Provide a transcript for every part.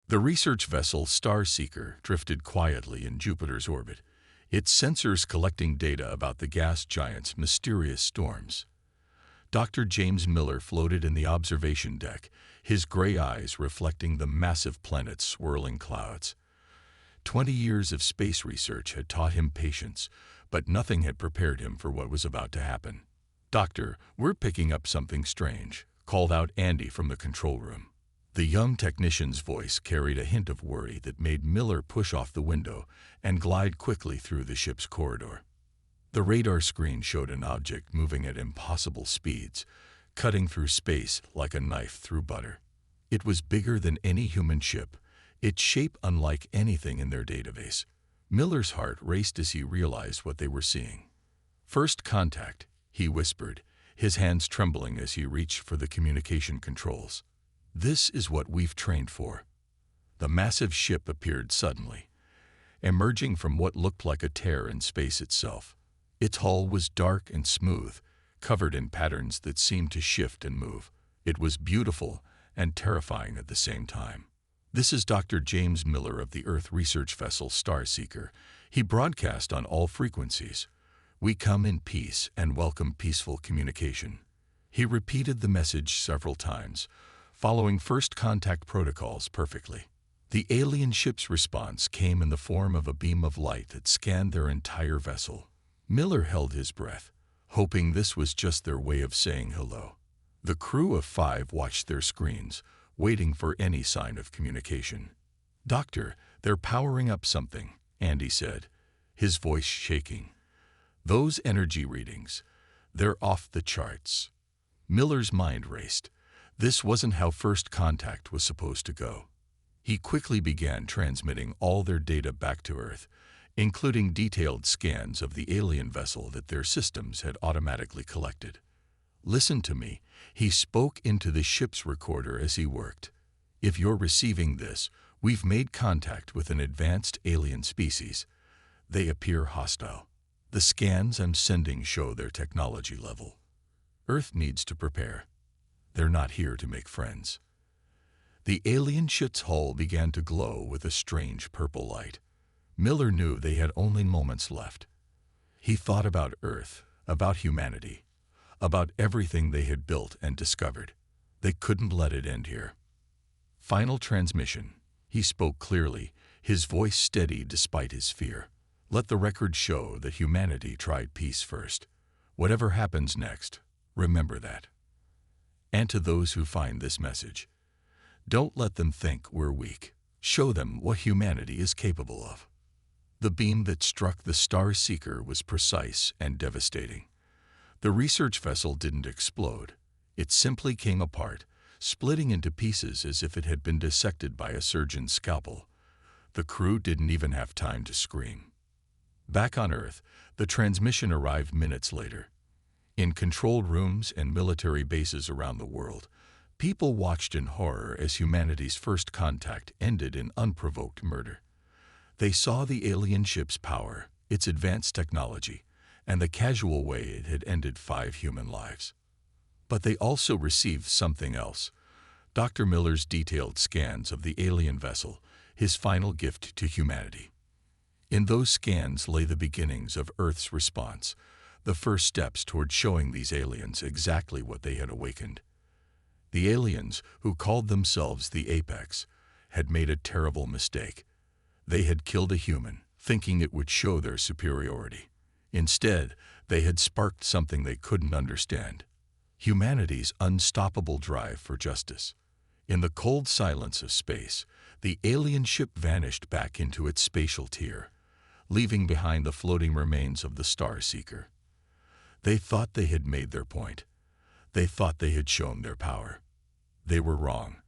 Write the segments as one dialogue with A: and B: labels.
A: The research vessel Starseeker drifted quietly in Jupiter's orbit, its sensors collecting data about the gas giant's mysterious storms. Dr. James Miller floated in the observation deck, his gray eyes reflecting the massive planet's swirling clouds. 20 years of space research had taught him patience, but nothing had prepared him for what was about to happen. "Doctor, we're picking up something strange," called out Andy from the control room. The young technician's voice carried a hint of worry that made Miller push off the window and glide quickly through the ship's corridor. The radar screen showed an object moving at impossible speeds, cutting through space like a knife through butter. It was bigger than any human ship, its shape unlike anything in their database. Miller's heart raced as he realized what they were seeing. "First contact," he whispered, his hands trembling as he reached for the communication controls. "This is what we've trained for." The massive ship appeared suddenly, emerging from what looked like a tear in space itself. Its hull was dark and smooth, covered in patterns that seemed to shift and move. It was beautiful and terrifying at the same time. "This is Dr. James Miller of the Earth research vessel Starseeker," he broadcast on all frequencies. "We come in peace and welcome peaceful communication." He repeated the message several times, following first contact protocols perfectly. The alien ship's response came in the form of a beam of light that scanned their entire vessel. Miller held his breath, hoping this was just their way of saying hello. The crew of 5 watched their screens, waiting for any sign of communication. "Doctor, they're powering up something," Andy said, his voice shaking. "Those energy readings, they're off the charts." Miller's mind raced. This wasn't how first contact was supposed to go. He quickly began transmitting all their data back to Earth, including detailed scans of the alien vessel that their systems had automatically collected. "Listen to me," he spoke into the ship's recorder as he worked. "If you're receiving this, we've made contact with an advanced alien species. They appear hostile. The scans I'm sending show their technology level. Earth needs to prepare. They're not here to make friends." The alien ship's hull began to glow with a strange purple light. Miller knew they had only moments left. He thought about Earth, about humanity, about everything they had built and discovered. They couldn't let it end here. "Final transmission," he spoke clearly, his voice steady despite his fear. "Let the record show that humanity tried peace first. Whatever happens next, remember that. And to those who find this message, don't let them think we're weak. Show them what humanity is capable of." The beam that struck the Starseeker was precise and devastating. The research vessel didn't explode. It simply came apart, splitting into pieces as if it had been dissected by a surgeon's scalpel. The crew didn't even have time to scream. Back on Earth, the transmission arrived minutes later. In control rooms and military bases around the world, people watched in horror as humanity's first contact ended in unprovoked murder. They saw the alien ship's power, its advanced technology, and the casual way it had ended 5 human lives. But they also received something else: Dr. Miller's detailed scans of the alien vessel, his final gift to humanity. In those scans lay the beginnings of Earth's response, the first steps toward showing these aliens exactly what they had awakened. The aliens, who called themselves the Apex, had made a terrible mistake. They had killed a human, thinking it would show their superiority. Instead, they had sparked something they couldn't understand: humanity's unstoppable drive for justice. In the cold silence of space, the alien ship vanished back into its spatial tier, leaving behind the floating remains of the Starseeker. They thought they had made their point. They thought they had shown their power. They were wrong.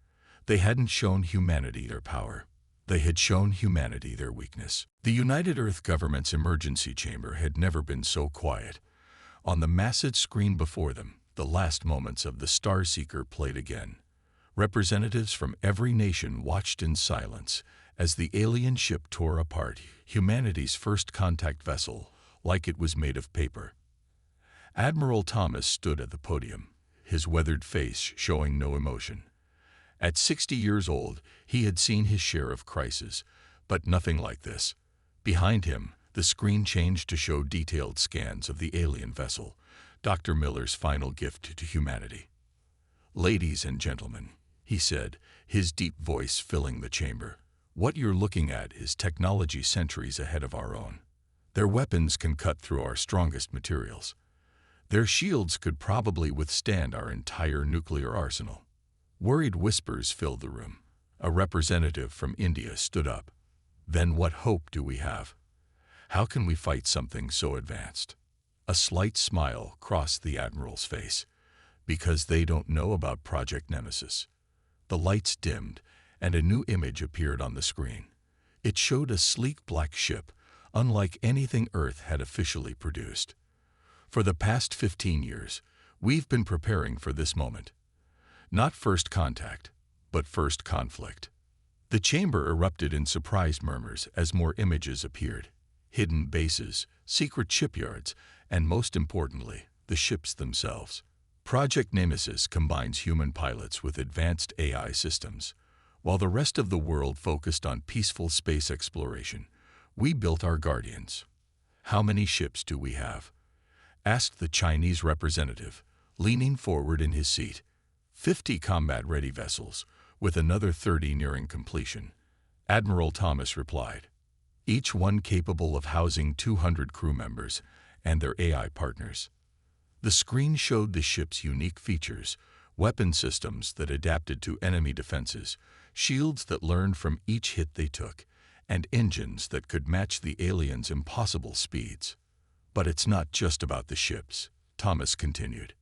A: They hadn't shown humanity their power. They had shown humanity their weakness. The United Earth government's emergency chamber had never been so quiet. On the massive screen before them, the last moments of the Starseeker played again. Representatives from every nation watched in silence as the alien ship tore apart humanity's first contact vessel like it was made of paper. Admiral Thomas stood at the podium, his weathered face showing no emotion. At 60 years old, he had seen his share of crises, but nothing like this. Behind him, the screen changed to show detailed scans of the alien vessel, Dr. Miller's final gift to humanity. "Ladies and gentlemen," he said, his deep voice filling the chamber, "what you're looking at is technology centuries ahead of our own. Their weapons can cut through our strongest materials. Their shields could probably withstand our entire nuclear arsenal." Worried whispers filled the room. A representative from India stood up. "Then what hope do we have? How can we fight something so advanced?" A slight smile crossed the Admiral's face. "Because they don't know about Project Nemesis." The lights dimmed, and a new image appeared on the screen. It showed a sleek black ship, unlike anything Earth had officially produced. "For the past 15 years, we've been preparing for this moment. Not first contact, but first conflict." The chamber erupted in surprised murmurs as more images appeared. Hidden bases, secret shipyards, and most importantly, the ships themselves. Project Nemesis combines human pilots with advanced AI systems. While the rest of the world focused on peaceful space exploration, we built our guardians. "How many ships do we have?" asked the Chinese representative, leaning forward in his seat. 50 combat-ready vessels, with another 30 nearing completion," Admiral Thomas replied. "Each one capable of housing 200 crew members and their AI partners." The screen showed the ship's unique features: weapon systems that adapted to enemy defenses, shields that learned from each hit they took, and engines that could match the aliens' impossible speeds. "But it's not just about the ships," Thomas continued.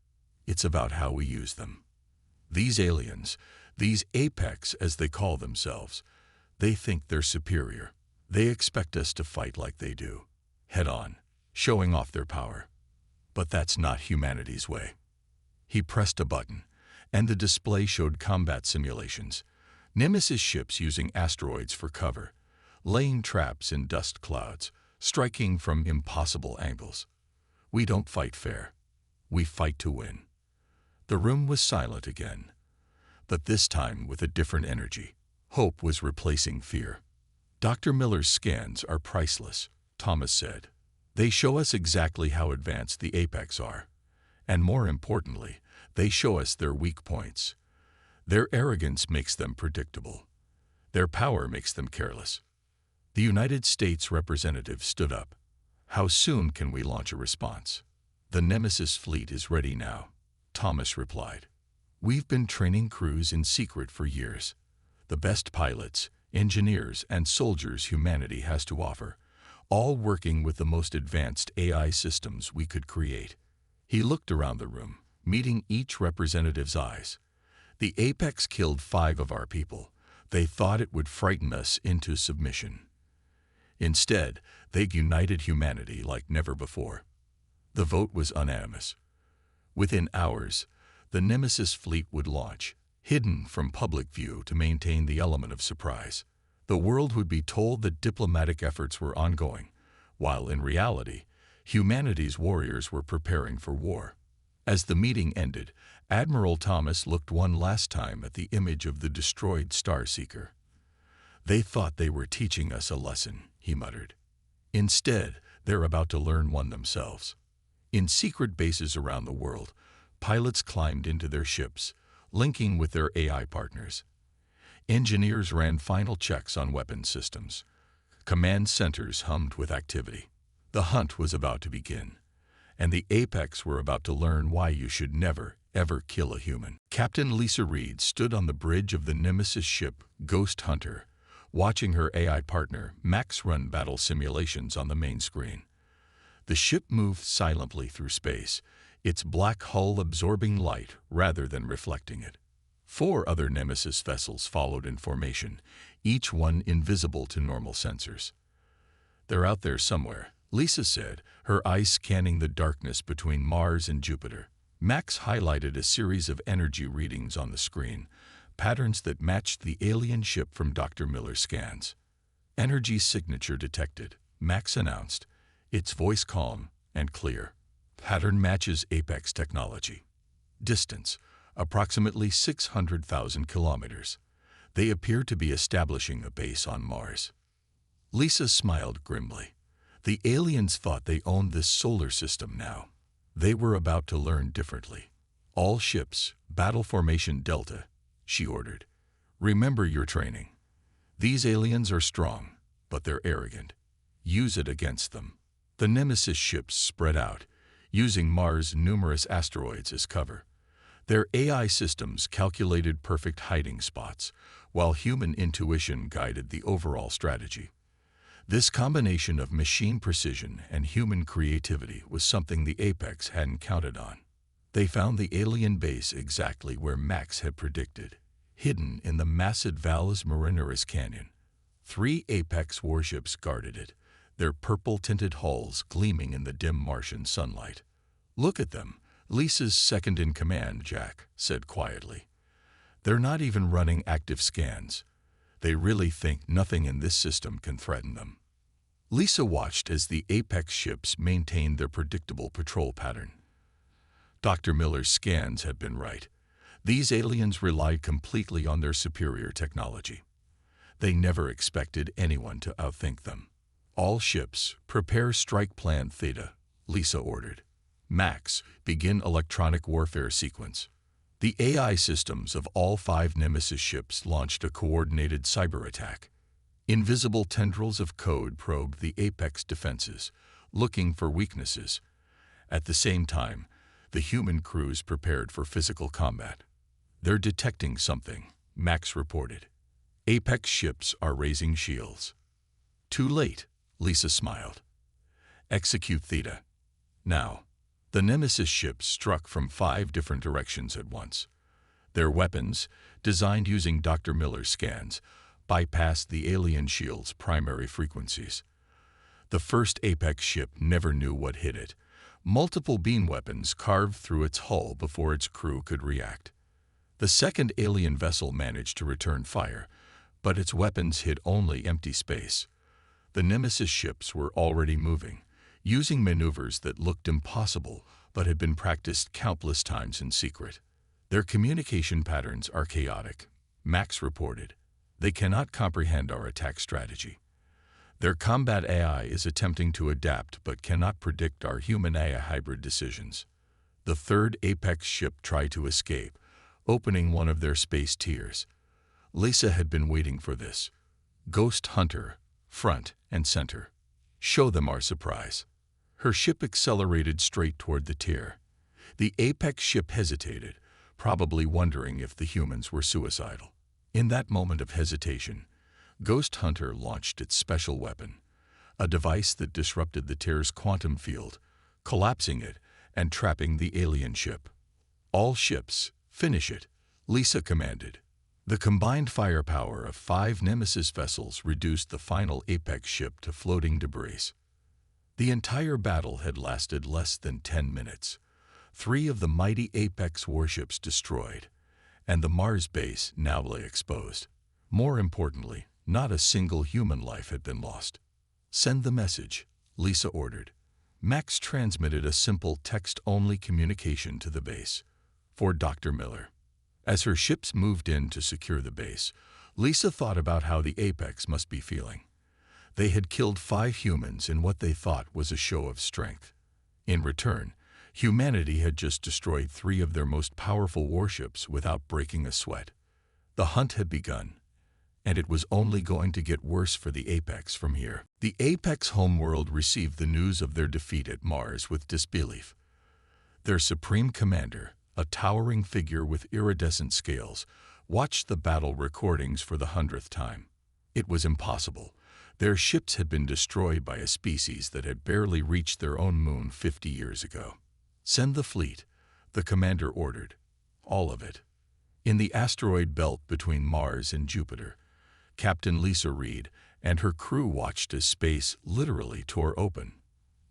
A: "It's about how we use them. These aliens, these apex as they call themselves, they think they're superior. They expect us to fight like they do, head on, showing off their power. But that's not humanity's way." He pressed a button, and the display showed combat simulations. Nemesis ships using asteroids for cover, laying traps in dust clouds, striking from impossible angles. "We don't fight fair. We fight to win." The room was silent again, but this time with a different energy. Hope was replacing fear. "Dr. Miller's scans are priceless," Thomas said. "They show us exactly how advanced the apex are. And more importantly, they show us their weak points. Their arrogance makes them predictable. Their power makes them careless." The United States representative stood up. "How soon can we launch a response?" "The Nemesis fleet is ready now," Thomas replied. "We've been training crews in secret for years. The best pilots, engineers, and soldiers humanity has to offer, all working with the most advanced AI systems we could create." He looked around the room, meeting each representative's eyes. "The apex killed 5 of our people. They thought it would frighten us into submission. Instead, they united humanity like never before." The vote was unanimous. Within hours, the Nemesis fleet would launch, hidden from public view to maintain the element of surprise. The world would be told that diplomatic efforts were ongoing, while in reality, humanity's warriors were preparing for war. As the meeting ended, Admiral Thomas looked one last time at the image of the destroyed Starseeker. "They thought they were teaching us a lesson," he muttered. "Instead, they're about to learn one themselves." In secret bases around the world, pilots climbed into their ships, linking with their AI partners. Engineers ran final checks on weapon systems. Command centers hummed with activity. The hunt was about to begin, and the apex were about to learn why you should never, ever kill a human. Captain Lisa Reed stood on the bridge of the Nemesis ship Ghost Hunter, watching her AI partner Max run battle simulations on the main screen. The ship moved silently through space, its black hull absorbing light rather than reflecting it. 4 other Nemesis vessels followed in formation, each one invisible to normal sensors. "They're out there somewhere," Lisa said, her eyes scanning the darkness between Mars and Jupiter. Max highlighted a series of energy readings on the screen, patterns that matched the alien ship from Dr. Miller's scans. "Energy signature detected," Max announced, its voice calm and clear. "Pattern matches Apex technology. Distance, approximately 600,000 kilometers. They appear to be establishing a base on Mars. Lisa smiled grimly. The aliens thought they owned this solar system now. They were about to learn differently. All ships, battle formation Delta, she ordered. Remember your training. These aliens are strong, but they're arrogant. Use it against them. The Nemesis ships spread out, using Mars' numerous asteroids as cover. Their AI systems calculated perfect hiding spots, while human intuition guided the overall strategy. This combination of machine precision and human creativity was something the Apex hadn't counted on. They found the alien base exactly where Max had predicted, hidden in the massive Valles Marineris Canyon. 3 Apex warships guarded it, their purple-tinted hulls gleaming in the dim Martian sunlight. "Look at them," Lisa's second-in-command, Jack, said quietly. "They're not even running active scans. They really think nothing in this system can threaten them." Lisa watched as the Apex ships maintained their predictable patrol pattern. Dr. Miller's scans had been right. These aliens relied completely on their superior technology. They never expected anyone to outthink them. "All ships, prepare strike plan Theta," Lisa ordered. "Max, begin electronic warfare sequence." The AI systems of all 5 Nemesis ships launched a coordinated cyber attack. Invisible tendrils of code probed the Apex defenses, looking for weaknesses. At the same time, the human crews prepared for physical combat. "They're detecting something," Max reported. "Apex ships are raising shields." "Too late," Lisa smiled. "Execute Theta. Now." The Nemesis ships struck from 5 different directions at once. Their weapons, designed using Dr. Miller's scans, bypassed the alien shield's primary frequencies. The first Apex ship never knew what hit it. Multiple beam weapons carved through its hull before its crew could react. The second alien vessel managed to return fire, but its weapons hit only empty space. The Nemesis ships were already moving, using maneuvers that looked impossible but had been practiced countless times in secret. "Their communication patterns are chaotic," Max reported. "They cannot comprehend our attack strategy. Their combat AI is attempting to adapt but cannot predict our human-AI hybrid decisions." The third Apex ship tried to escape, opening one of their space tiers. Lisa had been waiting for this. "Ghost Hunter, front and center. Show them our surprise." Her ship accelerated straight toward the tier. The Apex ship hesitated, probably wondering if the humans were suicidal. In that moment of hesitation, Ghost Hunter launched its special weapon, a device that disrupted the tier's quantum field, collapsing it and trapping the alien ship. "All ships, finish it," Lisa commanded. The combined firepower of 5 Nemesis vessels reduced the final Apex ship to floating debris. The entire battle had lasted less than 10 minutes. 3 of the mighty Apex warships destroyed, and the Mars base now lay exposed. More importantly, not a single human life had been lost. "Send the message," Lisa ordered. Max transmitted a simple text-only communication to the base. "For Dr. Miller." As her ships moved in to secure the base, Lisa thought about how the Apex must be feeling. They had killed 5 humans in what they thought was a show of strength. In return, humanity had just destroyed 3 of their most powerful warships without breaking a sweat. The hunt had begun, and it was only going to get worse for the Apex from here. The Apex homeworld received the news of their defeat at Mars with disbelief. Their supreme commander, a towering figure with iridescent scales, watched the battle recordings for the 100th time. It was impossible. Their ships had been destroyed by a species that had barely reached their own moon 50 years ago. "Send the fleet," the commander ordered. "All of it." In the asteroid belt between Mars and Jupiter, Captain Lisa Reed and her crew watched as space literally tore open.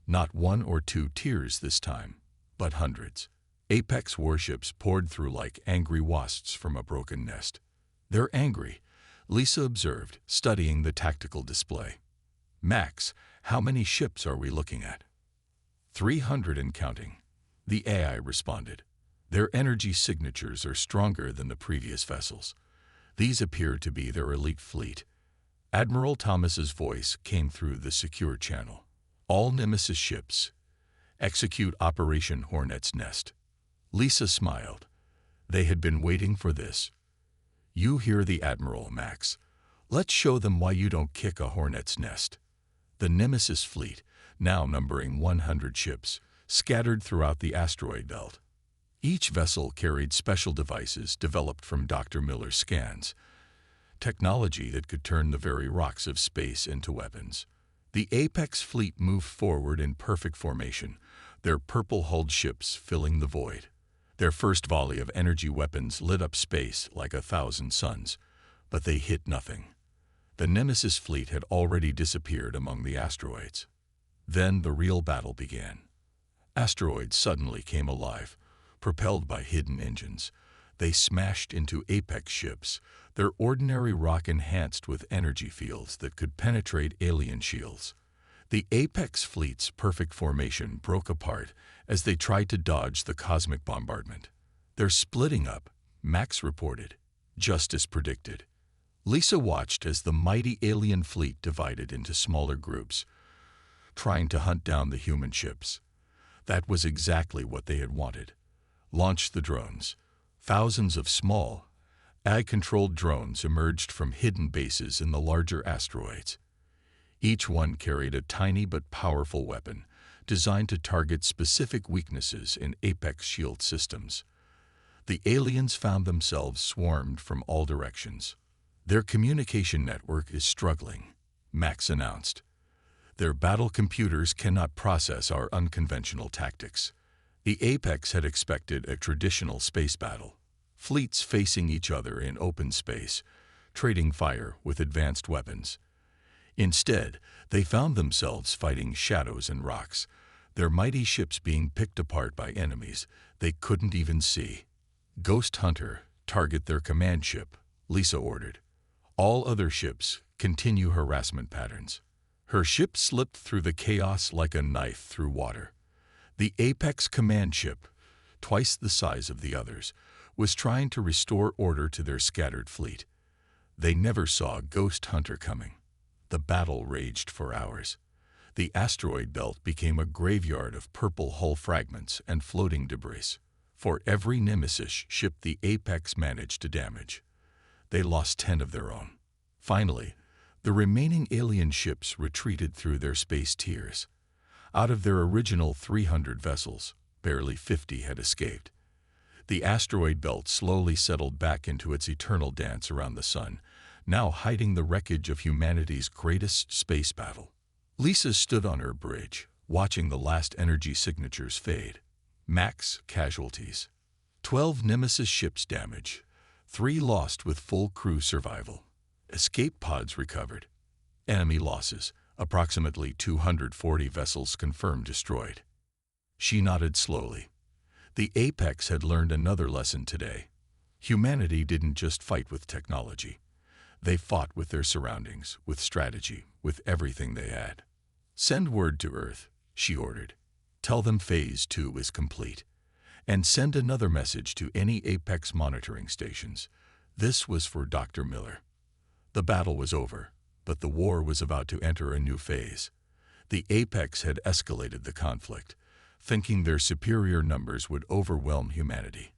A: Not 1 or 2 tiers this time, but hundreds. Apex warships poured through like angry wasps from a broken nest. "They're angry," Lisa observed, studying the tactical display. "Max, how many ships are we looking at?" 300 and counting," the AI responded. Their energy signatures are stronger than the previous vessels. These appear to be their elite fleet. Admiral Thomas's voice came through the secure channel. All Nemesis ships, execute Operation Hornet's Nest. Lisa smiled. They had been waiting for this. You hear the Admiral, Max. Let's show them why you don't kick a hornet's nest. The Nemesis fleet, now numbering 100 ships, scattered throughout the asteroid belt. Each vessel carried special devices developed from Dr. Miller's scans, technology that could turn the very rocks of space into weapons. The Apex fleet moved forward in perfect formation, their purple-hulled ships filling the void. Their first volley of energy weapons lit up space like 1,000 suns, but they hit nothing. The Nemesis fleet had already disappeared among the asteroids. Then the real battle began. Asteroids suddenly came alive, propelled by hidden engines. They smashed into Apex ships, their ordinary rock enhanced with energy fields that could penetrate alien shields. The Apex fleet's perfect formation broke apart as they tried to dodge the cosmic bombardment. They're splitting up, Max reported, just as predicted. Lisa watched as the mighty alien fleet divided into smaller groups, trying to hunt down the human ships. That was exactly what they had wanted. Launch the drones. Thousands of small, AI-controlled drones emerged from hidden bases in the larger asteroids. Each one carried a tiny but powerful weapon, designed to target specific weaknesses in Apex shield systems. The aliens found themselves swarmed from all directions. Their communication network is struggling, Max announced. Their battle computers cannot process our unconventional tactics. The Apex had expected a traditional space battle, fleets facing each other in open space, trading fire with advanced weapons. Instead, they found themselves fighting shadows and rocks, their mighty ships being picked apart by enemies they couldn't even see. Ghost Hunter, target their command ship, Lisa ordered. All other ships continue harassment patterns. Her ship slipped through the chaos like a knife through water. The Apex command ship, twice the size of the others, was trying to restore order to their scattered fleet. They never saw Ghost Hunter coming. The battle raged for hours. The asteroid belt became a graveyard of purple hull fragments and floating debris. For every Nemesis ship the Apex managed to damage, they lost 10 of their own. Finally, the remaining alien ships retreated through their space tiers. Out of their original 300 vessels, barely 50 had escaped. The asteroid belt slowly settled back into its eternal dance around the sun, now hiding the wreckage of humanity's greatest space battle. Lisa stood on her bridge, watching the last energy signatures fade. Max casualties. 12 Nemesis ships damaged, 3 lost with full crew survival. Escape pods recovered. Enemy losses, approximately 240 vessels confirmed destroyed. She nodded slowly. The Apex had learned another lesson today. Humanity didn't just fight with technology. They fought with their surroundings, with strategy, with everything they had. Send word to Earth, she ordered. Tell them Phase 2 is complete. And send another message to any Apex monitoring stations. This was for Dr. Miller. The battle was over, but the war was about to enter a new phase. The Apex had escalated the conflict, thinking their superior numbers would overwhelm humanity.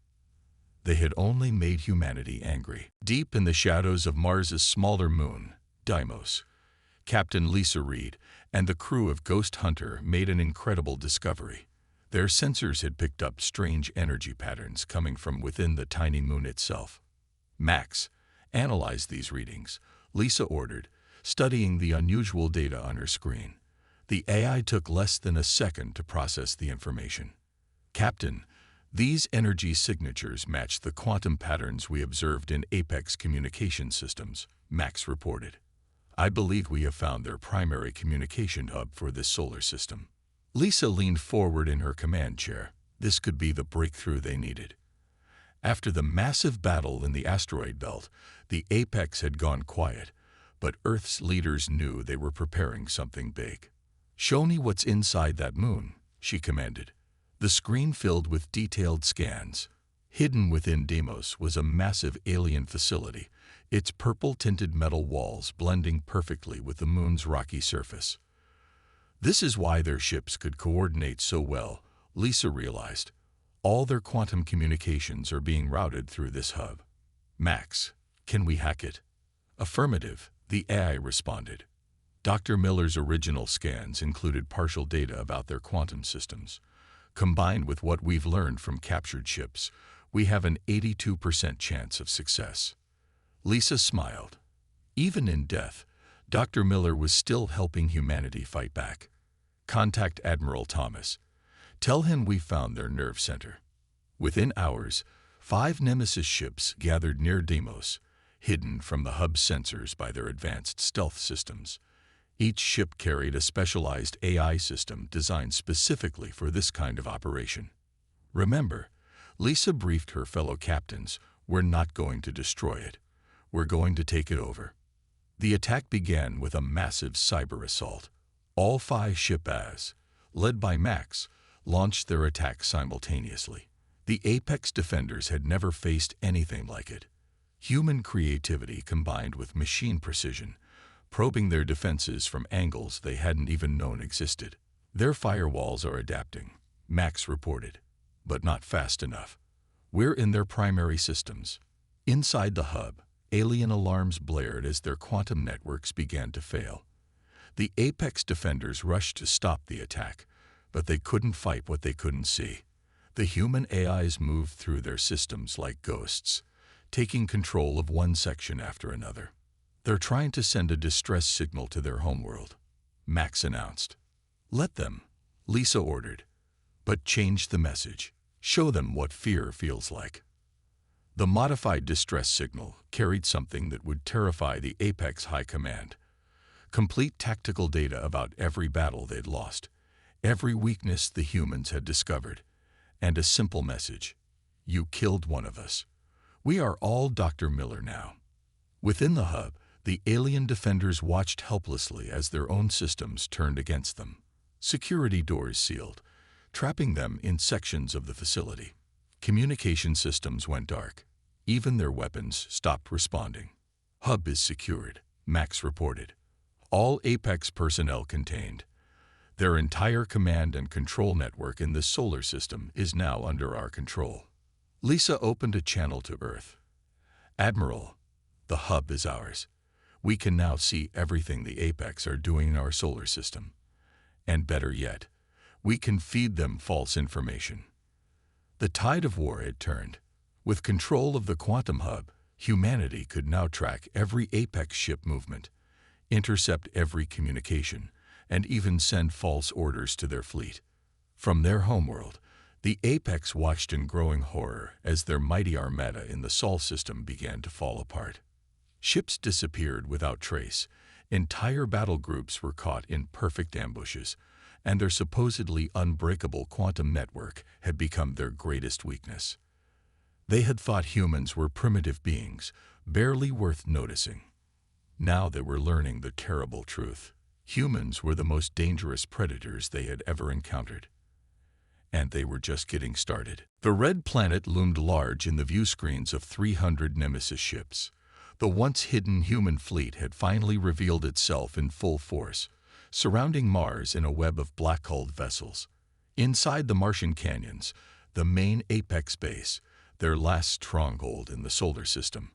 A: They had only made humanity angry. Deep in the shadows of Mars's smaller moon, Deimos, Captain Lisa Reed and the crew of Ghost Hunter made an incredible discovery. Their sensors had picked up strange energy patterns coming from within the tiny moon itself. Max, analyze these readings, Lisa ordered, studying the unusual data on her screen. The AI took less than a second to process the information. Captain, these energy signatures match the quantum patterns we observed in Apex communication systems, Max reported. I believe we have found their primary communication hub for this solar system. Lisa leaned forward in her command chair. This could be the breakthrough they needed. After the massive battle in the asteroid belt, the Apex had gone quiet, but Earth's leaders knew they were preparing something big. Show me what's inside that moon, she commanded. The screen filled with detailed scans, Hidden within Deimos was a massive alien facility, its purple-tinted metal walls blending perfectly with the moon's rocky surface. This is why their ships could coordinate so well, Lisa realized. All their quantum communications are being routed through this hub. Max, can we hack it? Affirmative, the AI responded. Dr. Miller's original scans included partial data about their quantum systems. Combined with what we've learned from captured ships, we have an 82% chance of success. Lisa smiled. Even in death, Dr. Miller was still helping humanity fight back. Contact Admiral Thomas. Tell him we found their nerve center. Within hours, 5 Nemesis ships gathered near Deimos, hidden from the hub's sensors by their advanced stealth systems. Each ship carried a specialized AI system designed specifically for this kind of operation. Remember, Lisa briefed her fellow captains, we're not going to destroy it. We're going to take it over. The attack began with a massive cyber assault. All 5 ship-As, led by Max, launched their attack simultaneously. The Apex defenders had never faced anything like it. Human creativity combined with machine precision, probing their defenses from angles they hadn't even known existed. Their firewalls are adapting, Max reported, but not fast enough. We're in their primary systems. Inside the hub, alien alarms blared as their quantum networks began to fail. The Apex defenders rushed to stop the attack, but they couldn't fight what they couldn't see. The human AIs moved through their systems like ghosts, taking control of one section after another. They're trying to send a distress signal to their homeworld, Max announced. Let them, Lisa ordered. But change the message. Show them what fear feels like. The modified distress signal carried something that would terrify the Apex High Command. Complete tactical data about every battle they'd lost, every weakness the humans had discovered, and a simple message. You killed one of us. We are all Dr. Miller now. Within the hub, the alien defenders watched helplessly as their own systems turned against them. Security doors sealed, trapping them in sections of the facility. Communication systems went dark. Even their weapons stopped responding. Hub is secured, Max reported. All Apex personnel contained. Their entire command and control network in this solar system is now under our control. Lisa opened a channel to Earth. Admiral, the hub is ours. We can now see everything the Apex are doing in our solar system. And better yet, we can feed them false information. The tide of war had turned. With control of the quantum hub, humanity could now track every Apex ship movement, intercept every communication, and even send false orders to their fleet. From their homeworld, the Apex watched in growing horror as their mighty armada in the Sol system began to fall apart. Ships disappeared without trace, entire battle groups were caught in perfect ambushes, and their supposedly unbreakable quantum network had become their greatest weakness. They had thought humans were primitive beings, barely worth noticing. Now they were learning the terrible truth. Humans were the most dangerous predators they had ever encountered. And they were just getting started. The red planet loomed large in the view screens of 300 Nemesis ships. The once hidden human fleet had finally revealed itself in full force, surrounding Mars in a web of black-hulled vessels. Inside the Martian canyons, the main Apex base, their last stronghold in the solar system,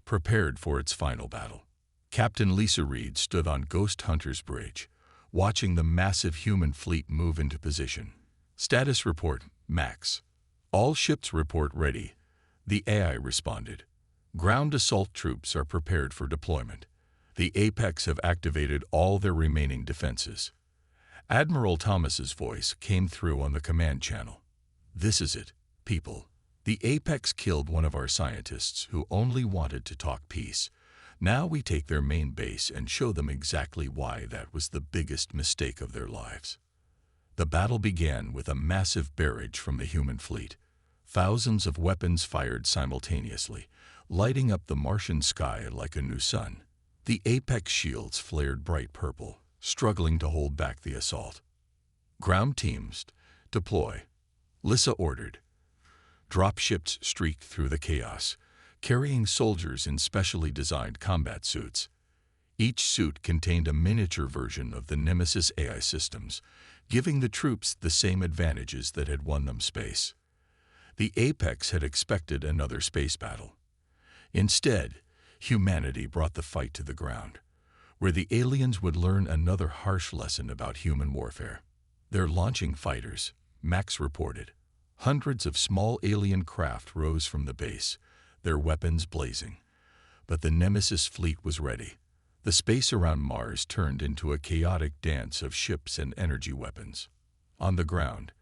A: prepared for its final battle. Captain Lisa Reed stood on Ghost Hunter's Bridge, watching the massive human fleet move into position. Status report, Max. All ships report ready, the AI responded. Ground assault troops are prepared for deployment. The Apex have activated all their remaining defenses. Admiral Thomas's voice came through on the command channel. This is it, people. The Apex killed one of our scientists who only wanted to talk peace. Now we take their main base and show them exactly why that was the biggest mistake of their lives. The battle began with a massive barrage from the human fleet. Thousands of weapons fired simultaneously, lighting up the Martian sky like a new sun. The Apex shields flared bright purple, struggling to hold back the assault. Ground teams, deploy. Lisa ordered. Dropships streaked through the chaos, carrying soldiers in specially designed combat suits. Each suit contained a miniature version of the Nemesis AI systems, giving the troops the same advantages that had won them space. The Apex had expected another space battle. Instead, humanity brought the fight to the ground, where the aliens would learn another harsh lesson about human warfare. They're launching fighters, Max reported. Hundreds of small alien craft rose from the base, their weapons blazing. But the Nemesis fleet was ready. The space around Mars turned into a chaotic dance of ships and energy weapons. On the ground,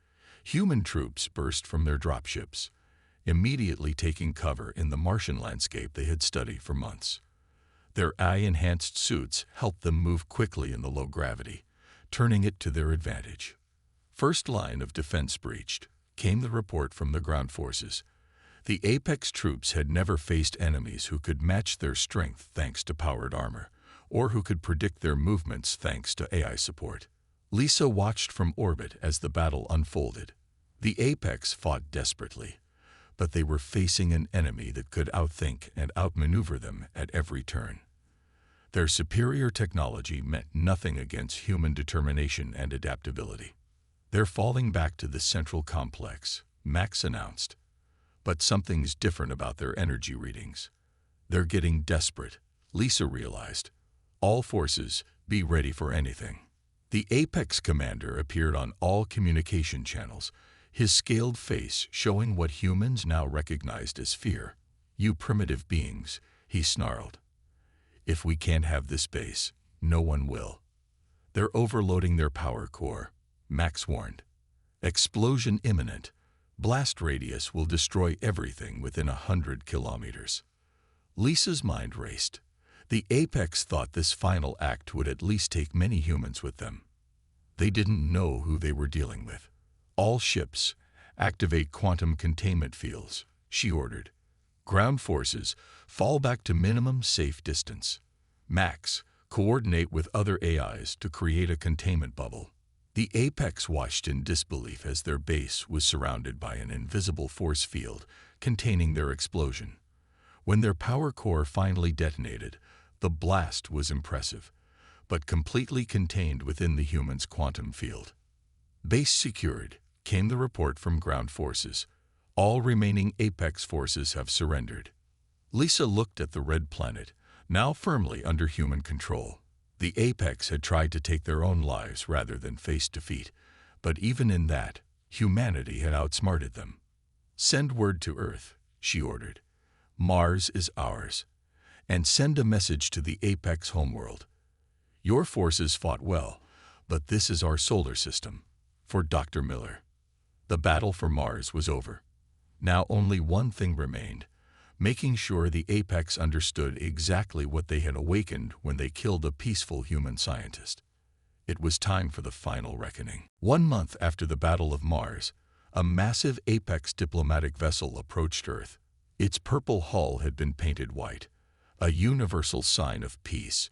A: human troops burst from their dropships, immediately taking cover in the Martian landscape they had studied for months. Their AI-enhanced suits helped them move quickly in the low gravity, turning it to their advantage. First line of defense breached, came the report from the ground forces. The Apex troops had never faced enemies who could match their strength thanks to powered armor, or who could predict their movements thanks to AI support. Lisa watched from orbit as the battle unfolded. The Apex fought desperately, but they were facing an enemy that could outthink and outmaneuver them at every turn. Their superior technology meant nothing against human determination and adaptability. "They're falling back to the central complex," Max announced. "But something's different about their energy readings. They're getting desperate," Lisa realized. "All forces, be ready for anything." The Apex commander appeared on all communication channels, his scaled face showing what humans now recognized as fear. "You primitive beings," he snarled. "If we can't have this base, no one will." "They're overloading their power core," Max warned. "Explosion imminent. Blast radius will destroy everything within 100 kilometers." Lisa's mind raced. The Apex thought this final act would at least take many humans with them. They didn't know who they were dealing with. "All ships, activate quantum containment fields," she ordered. "Ground forces, fall back to minimum safe distance. Max, coordinate with other AIs to create a containment bubble." The Apex watched in disbelief as their base was surrounded by an invisible force field containing their explosion. When their power core finally detonated, the blast was impressive, but completely contained within the human's quantum field. "Base secured," came the report from ground forces. "All remaining Apex forces have surrendered." Lisa looked at the red planet, now firmly under human control. The Apex had tried to take their own lives rather than face defeat, but even in that, humanity had outsmarted them. "Send word to Earth," she ordered. "Mars is ours. And send a message to the Apex homeworld. Your forces fought well, but this is our solar system." For Dr. Miller, the battle for Mars was over. Now only one thing remained: making sure the Apex understood exactly what they had awakened when they killed a peaceful human scientist. It was time for the final reckoning. 1 month after the Battle of Mars, a massive Apex diplomatic vessel approached Earth. Its purple hull had been painted white, a universal sign of peace.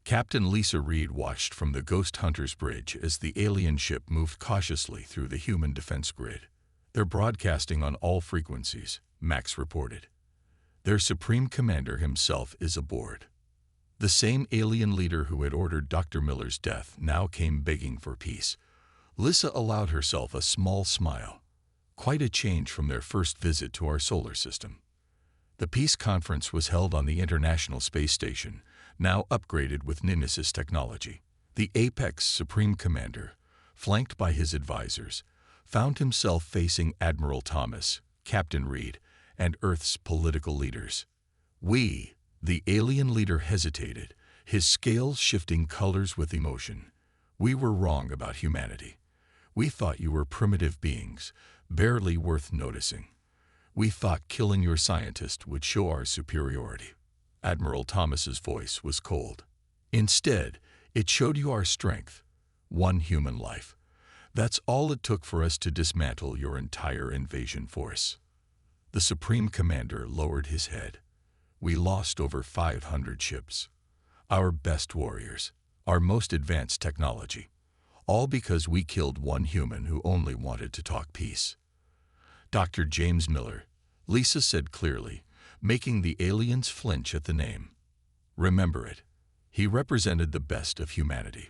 A: Captain Lisa Reed watched from the Ghost Hunter's bridge as the alien ship moved cautiously through the human defense grid. "They're broadcasting on all frequencies," Max reported. "Their supreme commander himself is aboard." The same alien leader who had ordered Dr. Miller's death now came begging for peace. Lisa allowed herself a small smile. Quite a change from their first visit to our solar system. The peace conference was held on the International Space Station, now upgraded with Nemesis technology. The Apex Supreme Commander, flanked by his advisors, found himself facing Admiral Thomas, Captain Reed, and Earth's political leaders. The alien leader hesitated, his scales shifting colors with emotion. "We were wrong about humanity. We thought you were primitive beings, barely worth noticing. We thought killing your scientist would show our superiority." Admiral Thomas's voice was cold. "Instead, it showed you our strength. One human life. That's all it took for us to dismantle your entire invasion force." The Supreme Commander lowered his head. "We lost over 500 ships. Our best warriors, our most advanced technology. All because we killed one human who only wanted to talk peace." Dr. James Miller, Lisa said clearly, making the aliens flinch at the name. Remember it. He represented the best of humanity.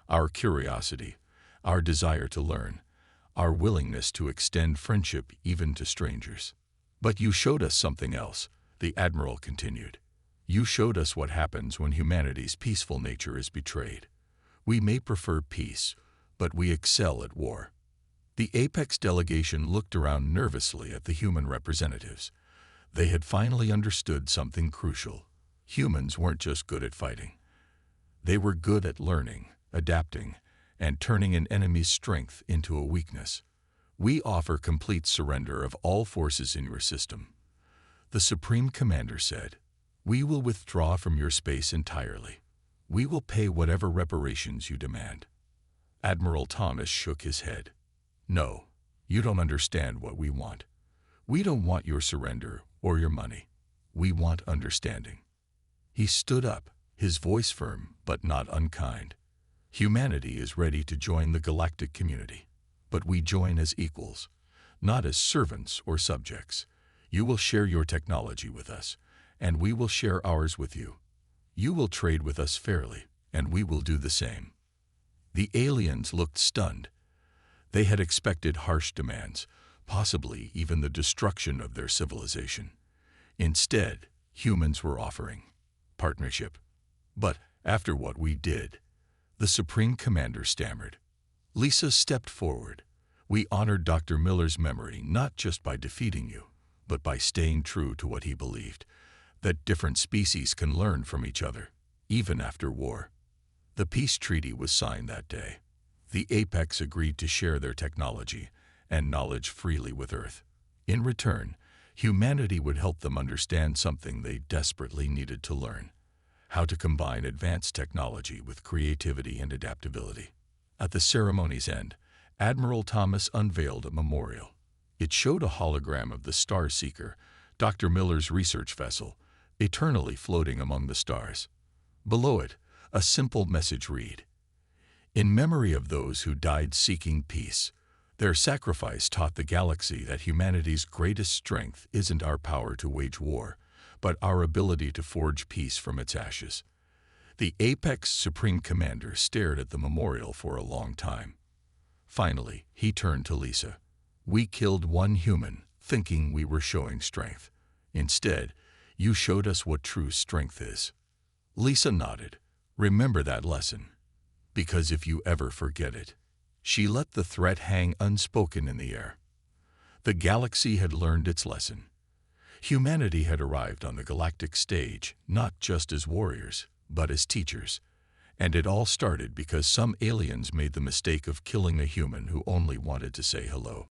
A: Our curiosity, our desire to learn, our willingness to extend friendship even to strangers. But you showed us something else, the Admiral continued. You showed us what happens when humanity's peaceful nature is betrayed. We may prefer peace, but we excel at war. The Apex delegation looked around nervously at the human representatives. They had finally understood something crucial. Humans weren't just good at fighting. They were good at learning, adapting, and turning an enemy's strength into a weakness. We offer complete surrender of all forces in your system. The Supreme Commander said, we will withdraw from your space entirely. We will pay whatever reparations you demand. Admiral Thomas shook his head. No, you don't understand what we want. We don't want your surrender or your money. We want understanding. He stood up, his voice firm but not unkind. Humanity is ready to join the galactic community, but we join as equals, not as servants or subjects. You will share your technology with us, and we will share ours with you. You will trade with us fairly, and we will do the same. The aliens looked stunned. They had expected harsh demands, possibly even the destruction of their civilization. Instead, humans were offering partnership. But after what we did, the Supreme Commander stammered. Lisa stepped forward. We honored Dr. Miller's memory not just by defeating you, but by staying true to what he believed, that different species can learn from each other, even after war. The peace treaty was signed that day. The Apex agreed to share their technology and knowledge freely with Earth. In return, humanity would help them understand something they desperately needed to learn: how to combine advanced technology with creativity and adaptability. At the ceremony's end, Admiral Thomas unveiled a memorial. It showed a hologram of the Star Seeker, Dr. Miller's research vessel, eternally floating among the stars. Below it, a simple message read, "In memory of those who died seeking peace, their sacrifice taught the galaxy that humanity's greatest strength isn't our power to wage war, but our ability to forge peace from its ashes." The Apex Supreme Commander stared at the memorial for a long time. Finally, he turned to Lisa. We killed one human, thinking we were showing strength. Instead, you showed us what true strength is. Lisa nodded. Remember that lesson, because if you ever forget it. She let the threat hang unspoken in the air. The galaxy had learned its lesson. Humanity had arrived on the galactic stage, not just as warriors, but as teachers. And it all started because some aliens made the mistake of killing a human who only wanted to say hello.